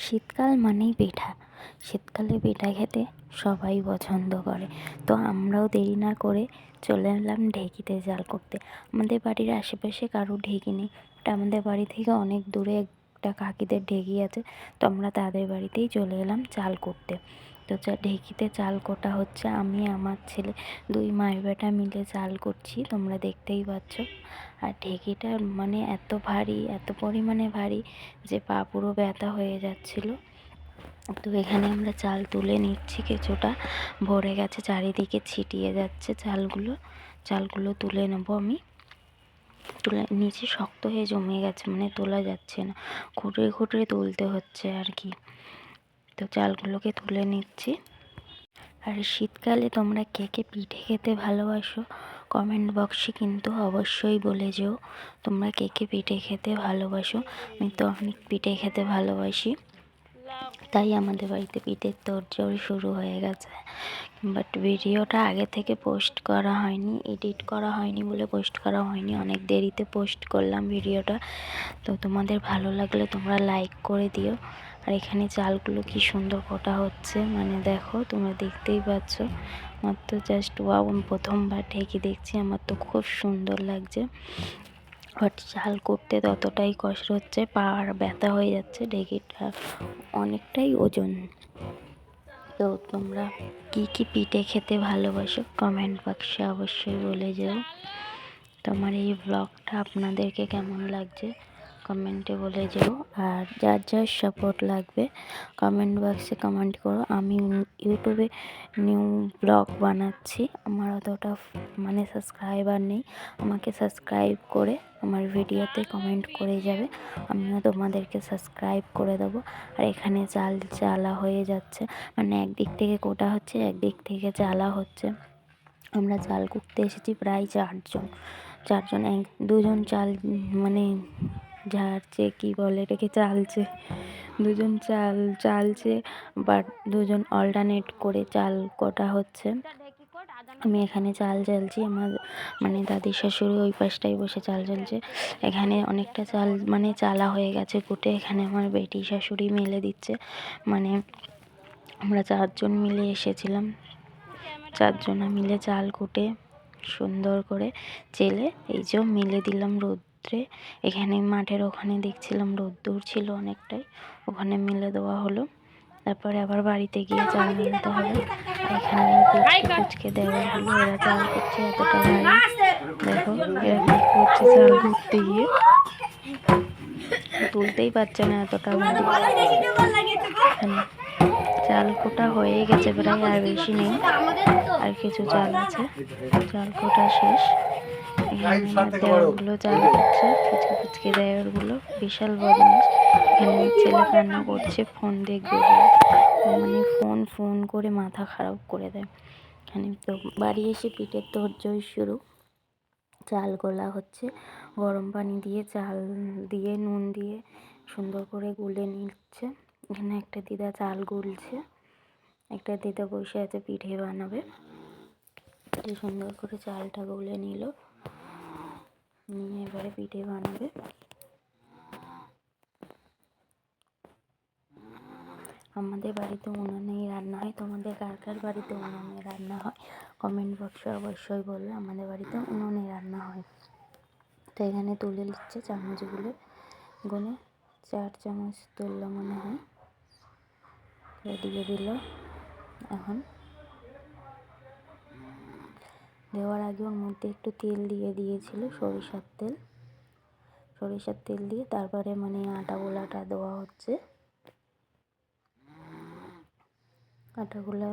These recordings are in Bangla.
শীতকাল মানেই পিঠা। শীতকালে পিঠা খেতে সবাই পছন্দ করে। তো আমরাও দেরি না করে চলে এলাম ঢেঁকিতে জাল করতে। আমাদের বাড়ির আশেপাশে কারো ঢেঁকি নেই, ওটা আমাদের বাড়ি থেকে অনেক দূরে একটা কাকিদের ঢেঁকি আছে। তো আমরা তাদের বাড়িতেই চলে এলাম চাল করতে। তো ঢেঁকিতে চাল কোটা হচ্ছে, আমি আমার ছেলে দুই মায়ের বেটা মিলে চাল করছি, তোমরা দেখতেই পাচ্ছ। আর ঢেঁকিটা মানে এত ভারী, এত পরিমাণে ভারী যে পা পুরো ব্যথা হয়ে যাচ্ছিল। তো এখানে আমরা চাল তুলে নিচ্ছি, কিছুটা ভরে গেছে, চারিদিকে ছিটিয়ে যাচ্ছে চালগুলো তুলে নেবো আমি। তুলে নিচে শক্ত হয়ে জমে গেছে, মানে তোলা যাচ্ছে না, খুঁটে খুঁটে তুলতে হচ্ছে আর কি। তো চালগুলোকে তুলে নিচ্ছি। আর শীতকালে তোমরা কে কে পিঠে খেতে ভালোবাসো কমেন্ট বক্সে কিন্তু অবশ্যই বলে যেও তোমরা কে কে পিঠে খেতে ভালোবাসো। আমি তো অনেক পিঠে খেতে ভালোবাসি, তাই আমাদের বাড়িতে পিঠের তোড়জোড় শুরু হয়ে গেছে। বাট ভিডিওটা আগে থেকে পোস্ট করা হয়নি, এডিট করা হয়নি বলে পোস্ট করা হয়নি, অনেক দেরিতে পোস্ট করলাম ভিডিওটা। তো তোমাদের ভালো লাগলে তোমরা লাইক করে দিও। আর এখানে চালগুলো কি সুন্দর কোটা হচ্ছে, মানে দেখো, তোমরা দেখতেই পাচ্ছ। আমার তো জাস্ট ওয়াও, আমি প্রথমবার ঢেঁকি দেখছি, আমার তো খুব সুন্দর লাগছে। বাট চাল করতে ততটাই কষ্ট হচ্ছে, পা আর ব্যথা হয়ে যাচ্ছে, ঢেঁকিটা অনেকটাই ওজন। তো তোমরা কি কি পিঠে খেতে ভালোবাসো কমেন্ট বক্সে অবশ্যই বলে যেও। তোমার এই ব্লগটা আপনাদেরকে কেমন লাগছে কমেন্টে বলে যেও। আর যার যার সাপোর্ট লাগবে কমেন্ট বক্সে কমেন্ট করো। আমি ইউটিউবে নিউ ব্লগ বানাচ্ছি, আমার অতটা মানে সাবস্ক্রাইবার নেই, আমাকে সাবস্ক্রাইব করে আমার ভিডিওতে কমেন্ট করে যাবে, আমিও তোমাদেরকে সাবস্ক্রাইব করে দেবো। আর এখানে চাল চালা হয়ে যাচ্ছে, মানে একদিক থেকে কোটা হচ্ছে, একদিক থেকে চালা হচ্ছে। আমরা চাল করতে এসেছি প্রায় চারজন দুজন চাল মানে ঝাড়ছে, কি বলে এটাকে, চালছে, দুজন চালছে, বাট দুজন অল্টারনেট করে চাল কোটা হচ্ছে। আমি এখানে চাল চালছি, আমার মানে দাদি শাশুড়ি ওই পাশটায় বসে চাল চালছে। এখানে অনেকটা চাল মানে চালা হয়ে গেছে কুটে, এখানে আমার বেটি শাশুড়ি মেলে দিচ্ছে। মানে আমরা চারজন মিলে এসেছিলাম, চারজনা মিলে চাল কুটে সুন্দর করে চেলে এই যে মেলে দিলাম রোদ্রে। এখানে মাঠের ওখানে দেখছিলাম রোদ্দুর ছিল অনেকটাই, ওখানে মেলে দেওয়া হলো। তারপরে আবার বাড়িতে গিয়ে চাল মেলতে হবে। এখানে কুচকে দেওয়া হলো, এরা চাল করছে এতটা ভারী, দেখো এরা কি করছে চাল করতে গিয়ে, তুলতেই পারছে না এতটা ভারী। চাল কোটা হয়ে গেছে প্রায়, আর বেশি নেই, আর কিছু চাল আছে, চাল কোটা শেষ। এখানে আমার দেওরগুলো চাল করছে, পুচকে দেওরগুলো বিশাল বদমাস। এখানে আমার ছেলে কান্না করছে ফোন দেখবে বলে, মানে ফোন করে মাথা খারাপ করে দেয়। এখানে তো বাড়ি এসে পিঠের তোড়জোড় শুরু, চাল গোলা হচ্ছে, গরম পানি দিয়ে চাল দিয়ে নুন দিয়ে সুন্দর করে গুলে নিচ্ছে। এখানে একটা দিদা চাল গুলছে, একটা দিদা বসে আছে পিঠে বানাবে। সুন্দর করে চালটা গুলে নিল, নিয়ে এবারে পিঠে বানাবে। আমাদের বাড়িতে উনুনেই রান্না হয়, তোমাদের কার কার বাড়িতে উনুনে রান্না হয় কমেন্ট বক্সে অবশ্যই বলবে। আমাদের বাড়িতে উনুনে রান্না হয়। তো এখানে তুলে নিচ্ছে চামচগুলো, গুনে 4 চামচ তুললো মনে হয়, দিয়ে দিল। এখন দেওয়ার আগে ওর মধ্যে একটু তেল দিয়ে দিয়েছিল, সরিষার তেল দিয়ে তারপরে মানে আটা গোলাটা দেওয়া হচ্ছে। আটাগুলো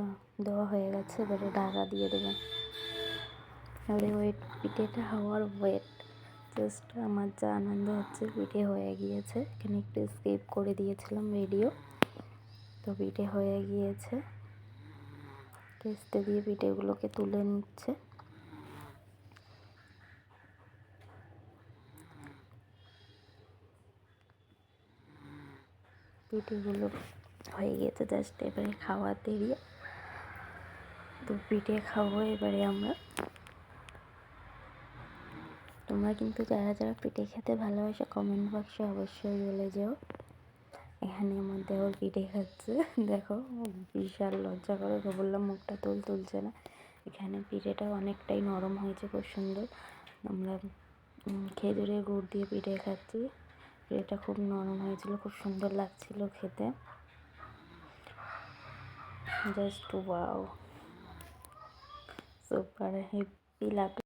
দেওয়া হয়ে গেছে, এবারে ঢাকা দিয়ে দেবে। এবারে পিঠেটা হওয়ার ওয়েট, জাস্ট আমার যা আনন্দ হচ্ছে পিঠে হয়ে গিয়েছে। এখানে একটু স্কিপ করে দিয়েছিলাম ভিডিও, তো পিঠে হয়ে গিয়েছে। কেস্তে দিয়ে পিঠেগুলোকে তুলে নিচ্ছে। পিঠেগুলো হয়ে গিয়েছে, জাস্ট এবারে খাওয়ার দেরি। তো পিঠে খাবো এবারে আমরা। তোমরা কিন্তু যারা যারা পিঠে খেতে ভালোবাসো কমেন্ট বক্সে অবশ্যই বলে যেও। এখানে আমার দেওর পিঠে খাচ্ছে, দেখো বিশাল লজ্জা করে, ওকে বললাম মুখটা তুলছে না। এখানে পিঠেটা অনেকটাই নরম হয়েছে, খুব সুন্দর। আমরা খেজুরের গুড় দিয়ে পিঠে খাচ্ছি, পিঠেটা খুব নরম হয়েছিল, খুব সুন্দর লাগছিল খেতে, জাস্ট ওয়াও, সুপার হেভি লাগলো।